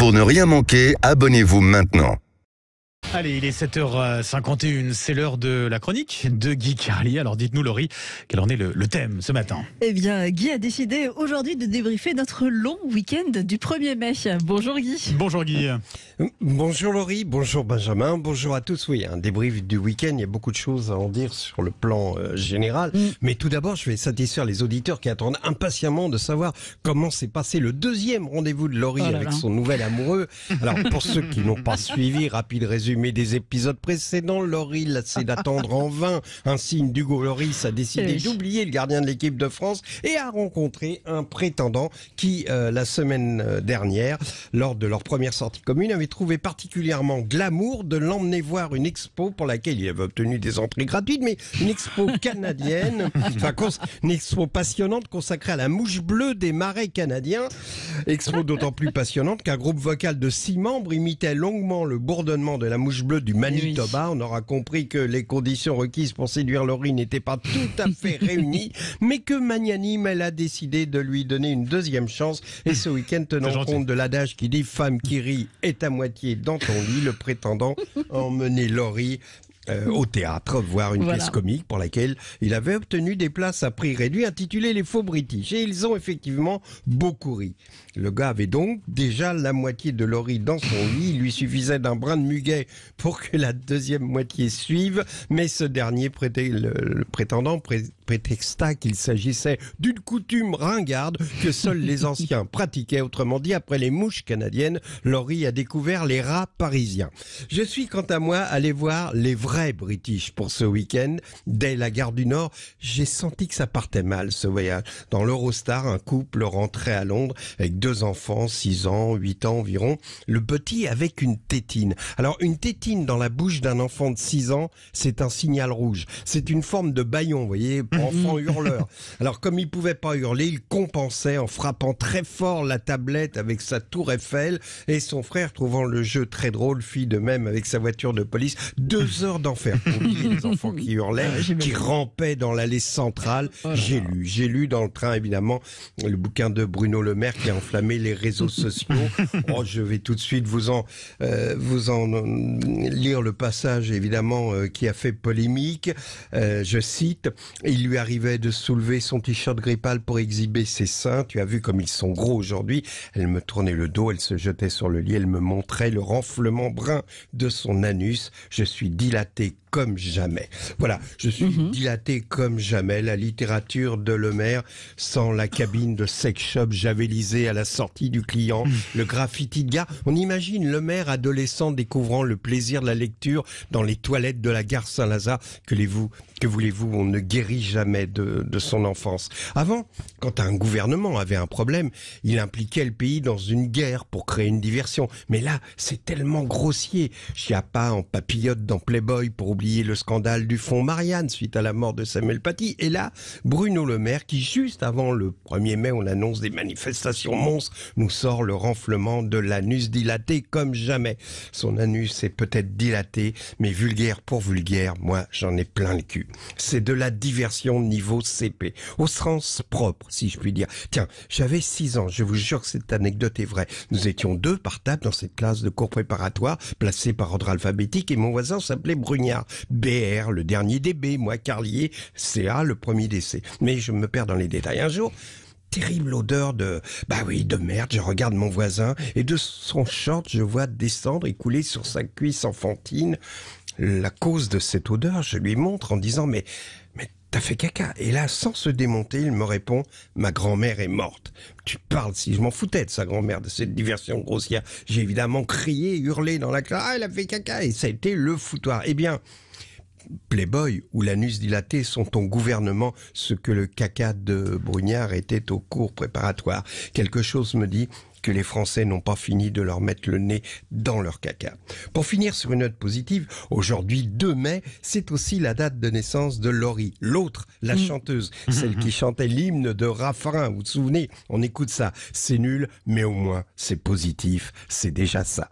Pour ne rien manquer, abonnez-vous maintenant. Allez, il est 7h51, c'est l'heure de la chronique de Guy Carlier. Alors dites-nous Laurie, quel en est le thème ce matin? Eh bien, Guy a décidé aujourd'hui de débriefer notre long week-end du 1er mai. Bonjour Guy. Bonjour Guy. Bonjour Laurie, bonjour Benjamin, bonjour à tous. Oui, un débrief du week-end, il y a beaucoup de choses à en dire sur le plan général. Mais tout d'abord, je vais satisfaire les auditeurs qui attendent impatiemment de savoir comment s'est passé le deuxième rendez-vous de Laurie avec son nouvel amoureux. Alors, pour ceux qui n'ont pas suivi, rapide résumé des épisodes précédents, Laurie lassé d'attendre en vain un signe d'Hugo Lloris a décidé d'oublier le gardien de l'équipe de France et a rencontré un prétendant qui, la semaine dernière, lors de leur première sortie commune, avait trouvé particulièrement glamour de l'emmener voir une expo pour laquelle il avait obtenu des entrées gratuites, mais une expo canadienne, une expo passionnante consacrée à la mouche bleue des marais canadiens. Expo d'autant plus passionnante qu'un groupe vocal de 6 membres imitait longuement le bourdonnement de la mouche bleue du Manitoba. On aura compris que les conditions requises pour séduire Laurie n'étaient pas tout à fait réunies, mais que magnanime, elle a décidé de lui donner une deuxième chance. Et ce week-end, tenant compte de l'adage qui dit « femme qui rit est à moitié dans ton lit », le prétendant a emmené Laurie au théâtre, voir une pièce comique pour laquelle il avait obtenu des places à prix réduit intitulée Les Faux British. Et ils ont effectivement beaucoup ri. Le gars avait donc déjà la moitié de Laurie dans son lit. Il lui suffisait d'un brin de muguet pour que la deuxième moitié suive. Mais ce dernier le prétendant prétexta qu'il s'agissait d'une coutume ringarde que seuls les anciens pratiquaient. Autrement dit, après les mouches canadiennes, Laurie a découvert les rats parisiens. Je suis quant à moi allé voir les vrais British pour ce week-end. Dès la gare du Nord, j'ai senti que ça partait mal ce voyage. Dans l'Eurostar, un couple rentrait à Londres avec 2 enfants, 6 ans, 8 ans environ. Le petit avec une tétine. Alors une tétine dans la bouche d'un enfant de 6 ans, c'est un signal rouge. C'est une forme de bâillon, vous voyez, pour enfant hurleur. Alors comme il pouvait pas hurler, il compensait en frappant très fort la tablette avec sa tour Eiffel, et son frère, trouvant le jeu très drôle, fit de même avec sa voiture de police. 2 heures d'enfer pour oublier les enfants qui hurlaient, qui rampaient dans l'allée centrale. J'ai lu dans le train évidemment le bouquin de Bruno Le Maire qui a enflammé les réseaux sociaux. Je vais tout de suite vous en lire le passage évidemment qui a fait polémique. Je cite: il lui arrivait de soulever son t-shirt gris pâle pour exhiber ses seins. Tu as vu comme ils sont gros aujourd'hui. Elle me tournait le dos, elle se jetait sur le lit, elle me montrait le renflement brun de son anus. Je suis dilaté comme jamais. Voilà, je suis dilaté comme jamais. La littérature de Le Maire sans la cabine de sex shop javelisée à la sortie du client, le graffiti de gare. On imagine Le Maire adolescent découvrant le plaisir de la lecture dans les toilettes de la gare Saint-Lazare. Que voulez-vous, on ne guérit jamais de son enfance. Avant, quand un gouvernement avait un problème, il impliquait le pays dans une guerre pour créer une diversion. Mais là, c'est tellement grossier. Chiappa en papillote dans Playboy pour oublier le scandale du fonds Marianne suite à la mort de Samuel Paty. Et là, Bruno Le Maire, qui juste avant le 1er mai, on annonce des manifestations monstres, nous sort le renflement de l'anus dilaté comme jamais. Son anus est peut-être dilaté, mais vulgaire pour vulgaire, moi j'en ai plein le cul. C'est de la diversion niveau CP, au sens propre, si je puis dire. Tiens, j'avais 6 ans, je vous jure que cette anecdote est vraie. Nous étions 2 par table dans cette classe de cours préparatoire, placés par ordre alphabétique, et mon voisin s'appelait Brugnard. BR, le dernier des B, moi Carlier, CA, le premier des C. Mais je me perds dans les détails. Un jour, terrible odeur de merde. Je regarde mon voisin et de son short, je vois descendre et couler sur sa cuisse enfantine la cause de cette odeur. Je lui montre en disant mais t'as fait caca. Et là, sans se démonter, il me répond: ma grand-mère est morte. Tu parles, si je m'en foutais de sa grand-mère, de cette diversion grossière. J'ai évidemment crié, hurlé dans la classe: ah, elle a fait caca. Et ça a été le foutoir. Eh bien, Playboy ou l'anus dilaté sont au gouvernement ce que le caca de Brugnard était au cours préparatoire. Quelque chose me dit que les Français n'ont pas fini de leur mettre le nez dans leur caca. Pour finir sur une note positive, aujourd'hui 2 mai, c'est aussi la date de naissance de Laurie, l'autre, la chanteuse, celle qui chantait l'hymne de Raffarin. Vous vous souvenez? On écoute ça. C'est nul, mais au moins c'est positif, c'est déjà ça.